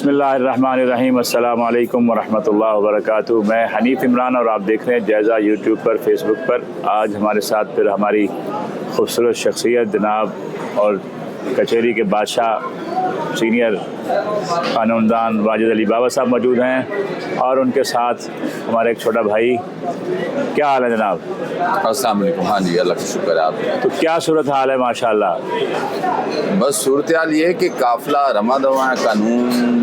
बिस्मिल्लाहिर्रहमानिर्रहीम, अस्सलाम वालेकुम वरहमतुल्लाहि वबरकातुहू। मैं हनीफ इमरान और आप देख रहे हैं जायज़ा यूट्यूब पर, फेसबुक पर। आज हमारे साथ फिर हमारी खूबसूरत शख्सियत जनाब और कचहरी के बादशाह सीनियर कानूनदान वाजिद अली बाबा साहब मौजूद हैं और उनके साथ हमारा एक छोटा भाई। क्या हाल है जनाब? अस्सलाम वालेकुम। हाँ जी, अल्लाह का शुक्र है। आप तो क्या सूरत हाल है? माशाल्लाह। बस सूरत हाल ये है कि काफिला रमा दवा है, कानून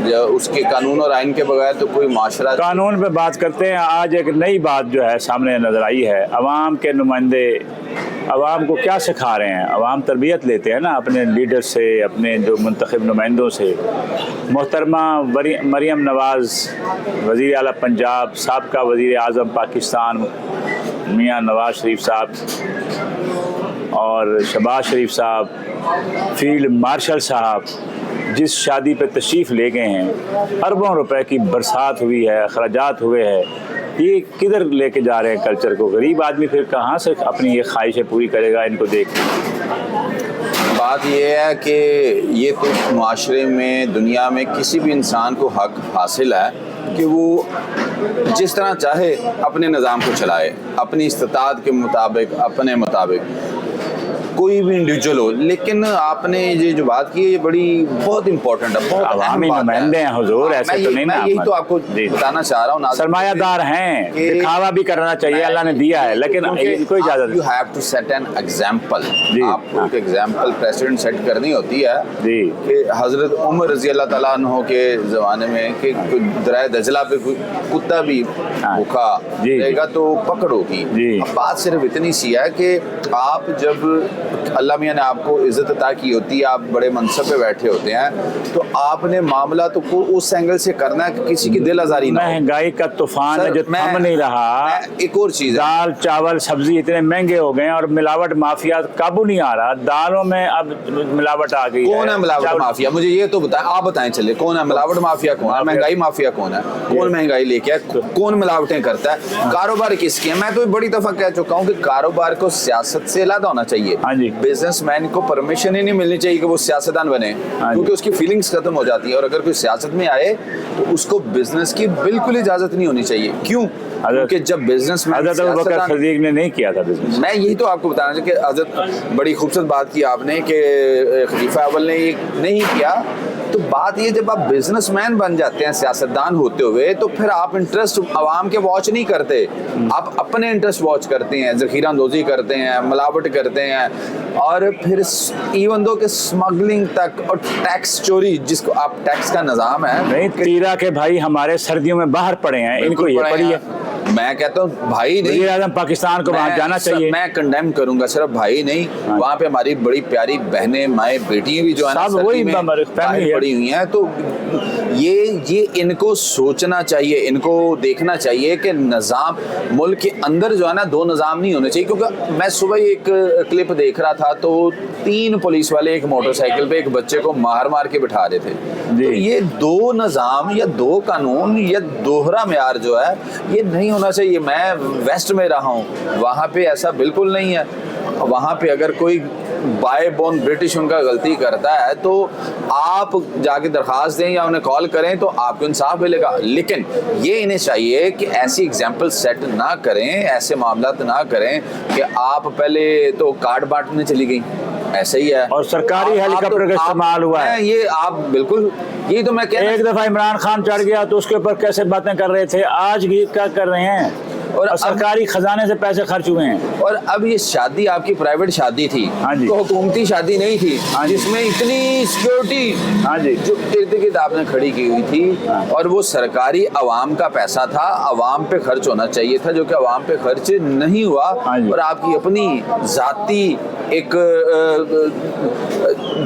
या उसके कानून और आइन के बगैर तो कोई माशरा। कानून पे बात करते हैं। आज एक नई बात जो है सामने नज़र आई है। अवाम के नुमाइंदे अवाम को क्या सिखा रहे हैं? अवाम तरबियत लेते हैं ना अपने लीडर से, अपने जो मुंतखब नुमाइंदों से। मोहतरमा मरियम नवाज़ वज़ीर आला पंजाब, साबका वज़ीर आज़म पाकिस्तान मियाँ नवाज शरीफ साहब और शहबाज शरीफ साहब, फील्ड मार्शल साहब जिस शादी पे तशरीफ़ ले गए हैं, अरबों रुपए की बरसात हुई है, अखराजात हुए हैं, ये किधर लेके जा रहे हैं कल्चर को? गरीब आदमी फिर कहाँ से अपनी ये ख्वाहिशें पूरी करेगा इनको देख? बात यह है कि ये तो माशरे में, दुनिया में किसी भी इंसान को हक हासिल है कि वो जिस तरह चाहे अपने निज़ाम को चलाए, अपनी इस्तिताअत के मुताबिक, अपने मुताबिक, कोई भी इंडिविजुअल हो। लेकिन आपने ये जो बात की है ये बहुत इंपॉर्टेंट है, बहुत अवामी नुमाइंदे हैं हुजूर, ऐसे तो नहीं ना। मैं यही तो आपको बताना चाह रहा हूँ। सरमायादार हैं, दिखावा भी करना चाहिए, अल्लाह ने दिया है, लेकिन इनको इजाजत। You have to set an example. आपको एक एग्जांपल प्रेसिडेंट सेट करनी होती है जी। कि हजरत उमर रजी अल्लाह तआला अन्हु के ज़माने में कि दरिया दजला पे कुत्ता भी भूखा रहेगा तो पकड़ होगी। बात सिर्फ इतनी सी है कि आप जब अल्लाह मियाँ ने आपको इज़्ज़त अता की होती है, आप बड़े मनसब पे बैठे होते हैं, तो आपने मामला तो को उस एंगल से करना है कि किसी की दिल आज़ारी ना हो। महंगाई का तूफान है जो थम नहीं रहा। एक और चीज़, दाल चावल सब्जी इतने महंगे हो गए हैं और मिलावट माफिया काबू नहीं आ रहा। दालों में अब मिलावट आ गई। कौन है मिलावट माफिया? मुझे ये तो बताएं, आप बताएं चले, कौन है मिलावट माफिया? कौन है महंगाई माफिया? कौन है? कौन महंगाई लेके आए? कौन मिलावटें करता है? कारोबार किसके? मैं तो बड़ी दफा कह चुका हूँ कि कारोबार को सियासत से अलग होना चाहिए। बिजनेसमैन को परमिशन ही नहीं मिलनी चाहिए कि वो सियासतदान बने, क्योंकि उसकी फीलिंग्स खत्म हो जाती है। और अगर कोई सियासत में आए तो उसको बिजनेस की बिल्कुल इजाजत नहीं होनी चाहिए। क्यों? क्योंकि जब बिजनेसमैन खदीक ने नहीं किया था बिजनेस। मैं यही तो आपको बताना चाहिए कि हजरत बड़ी खूबसूरत बात की आपने कि खलीफा अव्वल ने ये नहीं किया। तो बात ये, जब आप बिजनेसमैन बन जाते हैं सियासतदान होते हुए, तो फिर आप इंटरेस्ट आवाम के वॉच नहीं करते, आप अपने इंटरेस्ट वॉच करते हैं, ज़ख़ीरा अंदोज़ी करते हैं, मिलावट करते हैं, और फिर इवन दो के स्मगलिंग तक और टैक्स चोरी, जिसको आप टैक्स का निज़ाम है नहीं। तीरा के भाई हमारे सर्दियों में बाहर पड़े हैं, इनको ये पड़ी है। मैं कहता हूँ भाई नहीं, आज़म पाकिस्तान को वहाँ जाना चाहिए। मैं कंडेम करूंगा, सिर्फ भाई नहीं, वहाँ पे हमारी बड़ी प्यारी बहनें, माएँ, बेटियां भी जो है ना वही पड़ी हुई हैं। तो ये इनको सोचना चाहिए, इनको देखना चाहिए कि निज़ाम मुल्क के अंदर जो है ना दो निज़ाम नहीं होने चाहिए। क्योंकि मैं सुबह एक क्लिप देख रहा था तो 3 पुलिस वाले एक मोटरसाइकिल पे एक बच्चे को मार के बिठा रहे थे। तो ये दो निज़ाम या दो कानून या दोहरा मेयार जो है ये नहीं होना चाहिए। मैं वेस्ट में रहा हूँ, वहाँ पे ऐसा बिल्कुल नहीं है। वहाँ पे अगर कोई बाय बोर्न ब्रिटिश उनका गलती करता है तो आप जाके दरख्वास्त दें या उन्हें कॉल करें तो आपको इंसाफ मिलेगा। लेकिन ये इन्हें चाहिए कि ऐसी एग्जाम्पल सेट ना करें, ऐसे मामलात ना करें कि आप पहले तो कार्ड बांटने चली गई, ऐसे ही है, और सरकारी हेलीकॉप्टर का इस्तेमाल हुआ है। ये आप बिल्कुल, यही तो मैं कह रहा हूं। एक दफा इमरान खान चढ़ गया तो उसके ऊपर कैसे बातें कर रहे थे, आज भी क्या कर रहे हैं, और सरकारी खजाने से पैसे खर्च हुए हैं। और अब ये शादी आपकी प्राइवेट शादी थी, तो हुकूमती शादी नहीं थी, जिसमें इतनी सिक्योरिटी जो इर्द गिर्द आपने खड़ी की हुई थी, और वो सरकारी अवाम का पैसा था, अवाम पे खर्च होना चाहिए था, जो कि अवाम पे खर्च नहीं हुआ, और आपकी अपनी जाती एक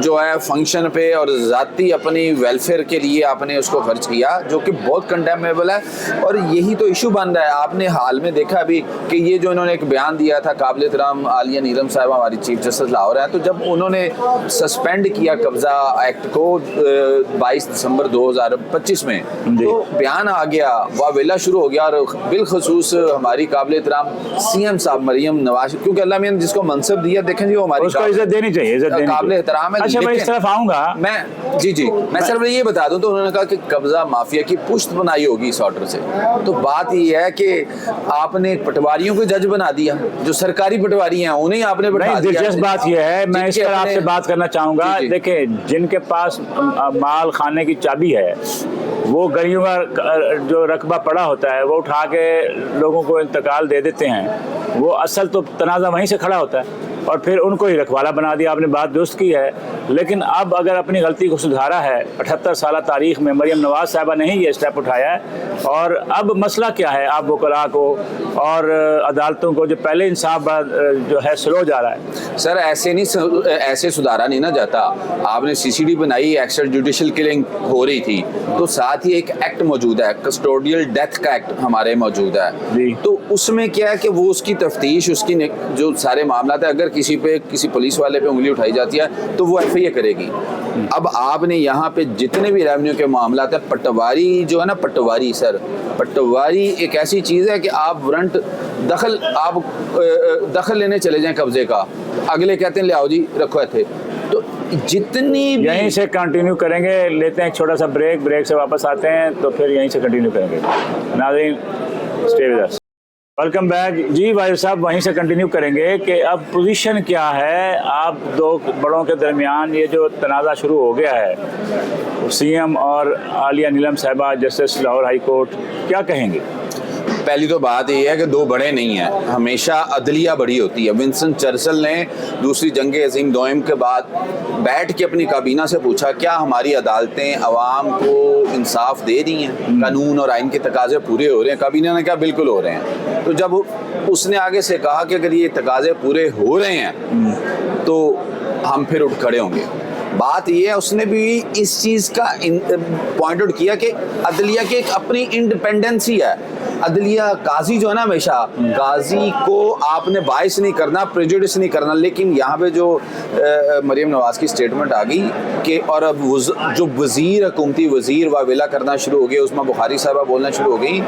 जो है फंक्शन पे और जाती अपनी वेलफेयर के लिए आपने उसको खर्च किया, जो कि बहुत कंडेमेबल है। और यही तो इशू बन रहा है। आपने हाल में देखा अभी कि ये जो इन्होंने एक बयान दिया था काबिल एहतराम आलिया नीलम साहिबा हमारी चीफ जस्टिस लाहौर है, तो जब उन्होंने सस्पेंड किया कब्जा एक्ट को 22 दिसंबर 2025 में, तो बयान आ गया, वावेला शुरू हो गया, और बिलखसूस हमारी काबिल एहतराम सीएम साहब मरियम नवाज, क्योंकि अल्लाह मियां ने जिसको मनसब दिया, देखें जी वो हमारी उसको इज्जत देनी चाहिए, इज्जत देनी काबिल एहतराम है। अच्छा मैं इस तरफ आऊंगा, मैं जी मैं सिर्फ ये बता दूं, तो उन्होंने कहा कि कब्जा माफिया की पुष्ट बनाई होगी इस ऑर्डर से। तो बात ये है कि आपने पटवारियों को जज बना दिया, जो सरकारी पटवारी हैं उन्हें आपने बैठा दिया। दिलचस्प बात यह है, मैं इस पर आपसे बात करना चाहूंगा। देखिए, जिनके पास माल खाने की चाबी है, वो गलियों का जो रकबा पड़ा होता है वो उठा के लोगों को इंतकाल दे देते हैं। वो असल तो तनाज़ा वहीं से खड़ा होता है और फिर उनको ही रखवाला बना दिया। आपने बात दुरुस्त की है, लेकिन अब अगर अपनी गलती को सुधारा है, 78 साल तारीख में मरियम नवाज साहिबा ने ही ये स्टेप उठाया है, और अब मसला क्या है, आप वकला को और अदालतों को जो पहले इंसाफ जो है स्लो जा रहा है। सर ऐसे नहीं, ऐसे सुधारा नहीं ना जाता। आपने CCD बनाई, एक्स्ट्रा जुडिशियल किलिंग हो रही थी, तो साथ ही एक एक्ट मौजूद है, कस्टोडियल डेथ का एक्ट हमारे मौजूद है, तो उसमें क्या है कि वो उसकी तफ्तीश, उसकी जो सारे मामला है, अगर किसी पे किसी पुलिस वाले पे उंगली उठाई जाती है तो वो FIA करेगी। अब आपने यहाँ पे जितने भी रेवेन्यू के मामला है, पटवारी जो है ना, पटवारी सर, पटवारी एक ऐसी चीज़ है कि आप वारंट दखल लेने चले जाएं कब्जे का, अगले कहते हैं ले आओ जी रखो थे। तो जितनी यहीं से कंटिन्यू करेंगे, लेते हैं एक छोटा सा ब्रेक से वापस आते हैं, तो फिर यहीं से कंटिन्यू करेंगे। नाज़रीन stay with us, welcome back. जी भाई साहब, वहीं से कंटिन्यू करेंगे कि अब पोजीशन क्या है, आप दो बड़ों के दरमियान ये जो तनाज़ा शुरू हो गया है, CM और आलिया नीलम साहिबा जस्टिस लाहौर हाई कोर्ट, क्या कहेंगे? पहली तो बात ये है कि दो बड़े नहीं हैं, हमेशा अदलिया बड़ी होती है। विंस्टन चर्चिल ने दूसरी जंग अज़ीम दोयम के बाद बैठ के अपनी काबीना से पूछा, क्या हमारी अदालतें अवाम को इंसाफ दे रही हैं, कानून और आइन के तकाजे पूरे हो रहे हैं? काबीना ने कहा बिल्कुल हो रहे हैं। तो जब उसने आगे से कहा कि अगर ये तकाजे पूरे हो रहे हैं तो हम फिर उठ खड़े होंगे। बात ये है, उसने भी इस चीज़ का पॉइंट आउट किया कि अदलिया की एक अपनी इंडिपेंडेंसी है। अदलिया काजी जो है ना, हमेशा काजी को आपने बाइस नहीं करना, प्रेजुडिस नहीं करना, लेकिन यहाँ पे जो मरियम नवाज की स्टेटमेंट आ गई कि और अब जो वजीर हुकूमती वजीर वावेला करना शुरू हो गए, उस्मा बुखारी साहबा बोलना शुरू हो गई,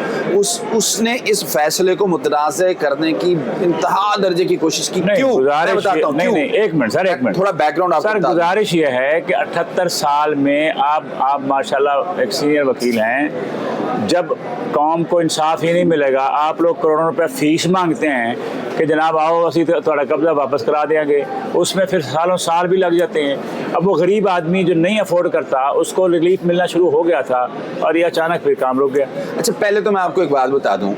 उसने इस फैसले को मुतनाज़ करने की इंतहा दर्जे की कोशिश की। क्यों? मैं बताता हूँ क्यों। एक मिनट सर, एक मिनट, थोड़ा बैकग्राउंड सर। गुजारिश ये है कि 78 साल में आप माशाल्लाह एक सीनियर वकील हैं, जब कौम को इंसाफ ही नहीं मिलेगा, आप लोग करोड़ों रुपए फीस मांगते हैं कि जनाब आओ असी थोड़ा कब्जा वापस करा देंगे, उसमें फिर सालों साल भी लग जाते हैं। अब वो गरीब आदमी जो नहीं अफोर्ड करता, उसको रिलीफ मिलना शुरू हो गया था और ये अचानक फिर काम रुक गया। अच्छा, पहले तो मैं आपको एक बात बता दूं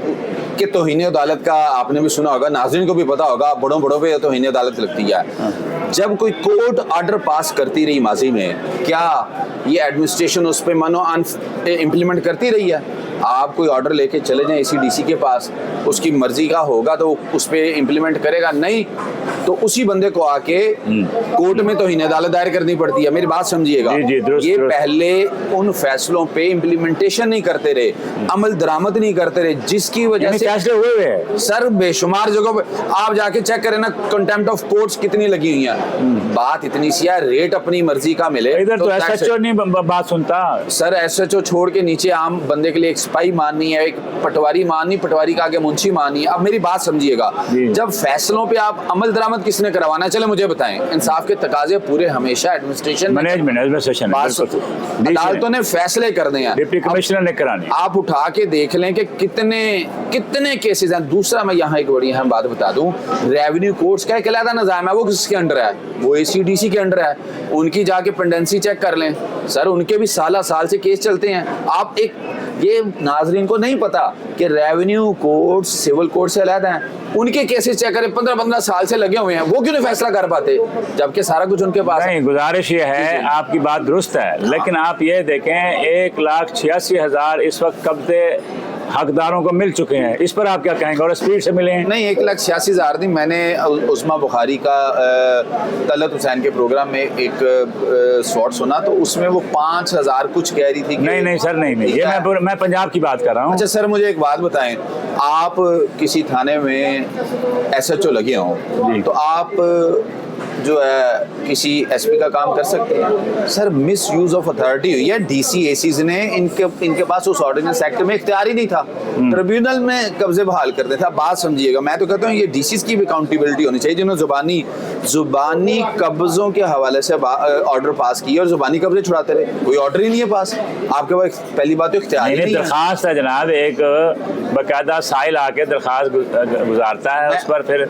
कि तौहीन अदालत का आपने भी सुना होगा, नाज़रीन को भी पता होगा, बड़ों पे तौहीन अदालत लगती है। जब कोई कोर्ट ऑर्डर पास करती रही माजी में, क्या ये एडमिनिस्ट्रेशन उस पर मानो इम्प्लीमेंट करती रही है? आप कोई ऑर्डर लेके चले जाएं ACDC के पास, उसकी मर्जी का होगा तो उस पर इम्प्लीमेंट करेगा, नहीं तो उसी बंदे को आके कोर्ट में तौहीन अदालत दायर करनी पड़ती है। मेरी बात समझिएगा, ये पहले उन फैसलों पे इम्प्लीमेंटेशन नहीं करते रहे, अमल दरामद नहीं करते रहे, जिसकी वजह से फैसले हुए हैं सर बेशुमार जगहों पे। आप जाके चेक करें ना, कंटेम्प्ट ऑफ कोर्ट्स कितनी लगी हुई है। बात इतनी सी है, रेट अपनी मर्जी का मिले। इधर तो SHO नहीं बात सुनता सर, SHO छोड़ के नीचे आम बंदे के लिए एक सिपाही माननी है, एक पटवारी माननी, पटवारी का आगे मुंशी माननी है। अब मेरी बात समझिएगा, जब फैसलों पे आप अमल दरामद किसने करवाना है, चले मुझे बताएं। इंसाफ के तकाजे पूरे हमेशा एडमिनिस्ट्रेशन एडमिनिस्ट्रेशन अदालतों ने फैसले करने हैं, डिप्टी कमिश्नर ने कराने। आप उठा के देख लें कि कितने केसेस हैं। दूसरा मैं यहाँ एक बड़ी अहम बात बता दूं, रेवेन्यू कोर्ट्स का एक अलग निज़ाम है, वो किसके अंडर है? वो ACDC के अंडर है। उनकी जाके पेंडेंसी चेक कर लें सर, उनके भी साल से केस चलते हैं। आप ये नाजरीन को नहीं पता कि रेवेन्यू कोर्ट्स सिविल कोर्ट से अलग हैं, उनके केसेस चेक करें, 15-15 साल से लगे हुए हैं, वो क्यों नहीं फैसला कर पाते जबकि सारा कुछ उनके पास नहीं। गुजारिश ये है, आपकी बात दुरुस्त है, लेकिन आप ये देखें 1,86,000 इस वक्त कब्जे हकदारों को मिल चुके हैं, इस पर आप क्या कहेंगे? और स्पीड से मिले हैं? नहीं, 1,86,000 नहीं। मैंने उस्मा बुखारी का तलत हुसैन के प्रोग्राम में एक शॉट सुना, तो उसमें वो 5,000 कुछ कह रही थी। नहीं नहीं सर, नहीं ये मैं पंजाब की बात कर रहा हूँ। अच्छा सर, मुझे एक बात बताएं, आप किसी थाने में SHO लगे हों तो आप जो है किसी SP का काम कर सकते हैं? Sir, miss use of authority हुई है। DC ACs ने इनके पास उस ऑर्डिनेंस एक्ट में इख्तियार ही नहीं था, ट्रिब्यूनल में कब्जे बहाल करते थे। बात समझिएगा, मैं तो कहता हूँ ये DCs की भी अकाउंटेबिलिटी होनी चाहिए, जिन्होंने जुबानी कब्जों के हवाले से ऑर्डर पास किए और जुबानी कब्जे छुड़ाते रहे। कोई ऑर्डर ही नहीं है पास आपके पास। पहली बात तो इख्तियार ही नहीं है। दरखास्त है जनाब, एक बाकायदा साइल आके दरखास्त गुजारता है, उस पर फिर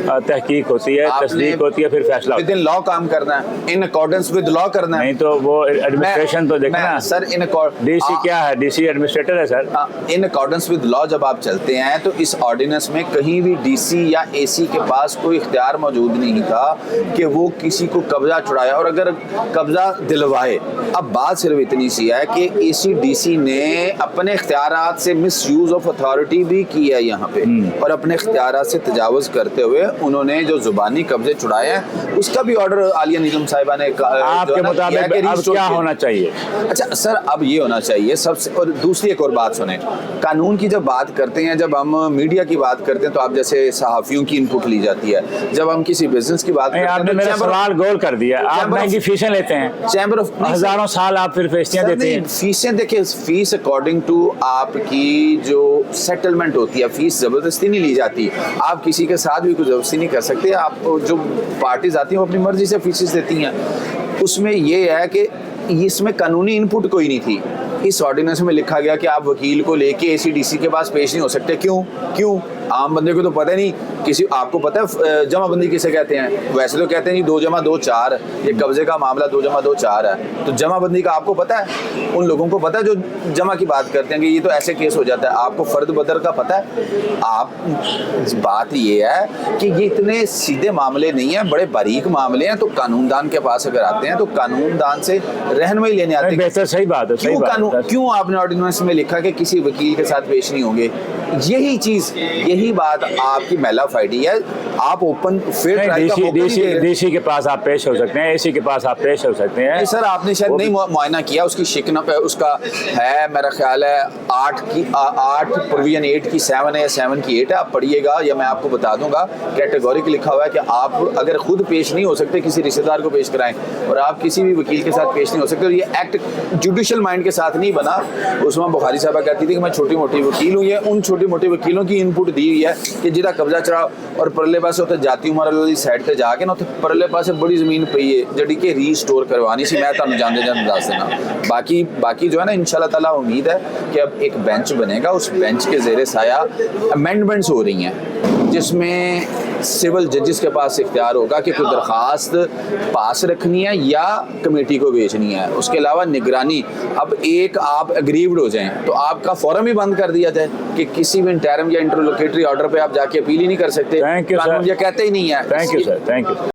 तहकीक होती है, तस्दीक होती है, फिर फैसला विद इन लॉ काम करना है, इन अकॉर्डेंस विद लॉ करना है। नहीं तो वो एडमिनिस्ट्रेशन तो देखना सर, इन DC क्या है? DC एडमिनिस्ट्रेटर है sir. In accordance with law जब आप चलते हैं तो इस ऑर्डिनेंस में कहीं भी DC या AC के पास कोई इख्तियार मौजूद नहीं था कि वो किसी को कब्जा छुड़ाया, और अगर कब्जा दिलवाए। अब बात सिर्फ इतनी सी है कि AC DC ने अपने इख्तियारात से मिस यूज ऑफ अथॉरिटी भी की है यहाँ पे, और अपने इख्तियारात से तजावुज करते हुए उन्होंने जो जुबानी कब्जे छुड़ाए हैं उसका भी ऑर्डर आलिया निज़ाम साहिबा ने आपके मुताबिक अब क्या होना चाहिए? अच्छा सर, अब ये होना चाहिए सबसे। और दूसरी एक और बात सुने, कानून की जब बात करते हैं, जब हम मीडिया की बात करते हैं तो आप जैसे सहाफ़ियों की इनपुट ली जाती है, जब हम किसी बिजनेस की बात करते हैं आपने मेरा सवाल गोल कर दिया। आप महंगी फीसें लेते हैं, चैम्बर ऑफ हजारों साल आप फिर फीसियां देते हैं। फीसें देखिए, फीस अकॉर्डिंग टू आपकी जो सेटलमेंट होती है, फीस जबरदस्ती नहीं ली जाती। आप किसी के साथ भी कुछ जबरदस्ती नहीं कर सकते। आप जो पार्टीज आती हैं वो अपनी मर्जी से फीसेस देती हैं। उसमें ये है कि इसमें कानूनी इनपुट कोई नहीं थी। इस ऑर्डिनेंस में लिखा गया कि आप वकील को लेके AC/DC के पास पेश नहीं हो सकते। क्यों? आम बंदे को तो पता नहीं। किसी आपको पता है जमाबंदी किसे कहते हैं? वैसे तो कहते हैं जी 2 जमा 2 4, ये कब्जे का मामला 2 जमा 2 4 है। तो जमाबंदी का आपको पता है? उन लोगों को पता है जो जमा की बात करते हैं कि ये तो ऐसे केस हो जाता है। आपको फर्द बदर का पता है? आप बात ये है कि ये इतने सीधे मामले नहीं है, बड़े बारीक मामले हैं। तो कानूनदान के पास अगर आते हैं तो कानूनदान से रहनुमाई लेने आते हैं। बेहतर, सही बात है, सही बात है। क्यों आपने ऑर्डिनेंस में लिखा कि किसी वकील के साथ पेश नहीं होंगे? यही बात आपकी मैलाफाइडी है। आप ओपन फेयर ट्रायल का मौका नहीं दे रहे। DC के पास आप पेश हो सकते हैं, AC के पास आप पेश हो सकते हैं। सर, आपने शायद नहीं मुआयना किया उसकी शिकना पे। उसका है मेरा ख्याल है 8 प्रोविजन 8 की 7 है या 7 की 8 है। आप पढ़िएगा या मैं आपको बता दूंगा। कैटेगोरिक लिखा हुआ है कि आप अगर खुद पेश नहीं हो सकते, किसी रिश्तेदार को पेश कराएं, और आप किसी भी वकील के साथ पेश नहीं हो सकते। और ये एक्ट जुडिशल माइंड के साथ नहीं बना। उस्मा बुखारी साहबा कहती थी कि मैं छोटी मोटी वकील हूँ। ये उन छोटी मोटी वकीलों की इनपुट दी हुई है कि जिदा कब्जा चढ़ाओ और परले पासे उत्ते जाती उमर वाली साइड ते जाके ना उत्ते परले पासे बड़ी जमीन पई है जिहड़ी कि रीस्टोर करवानी सी। मैं तुहानूं जानदे दस देना। बाकी जो है ना, इंशाल्लाह ताला उम्मीद है कि अब एक बेंच बनेगा, उस बेंच के ज़ेरे साया अमेंडमेंट्स हो रही हैं, जिसमें सिविल जजेस के पास इख्तियार होगा कि कोई दरखास्त पास रखनी है या कमेटी को भेजनी है। उसके अलावा निगरानी, अब एक आप एग्रीव्ड हो जाएं तो आपका फॉरम ही बंद कर दिया जाए कि किसी भी इंटरम या इंटरलोकेटरी ऑर्डर पे आप जाके अपील ही नहीं कर सकते। कानून ये कहते ही नहीं है। Thank you sir, thank you.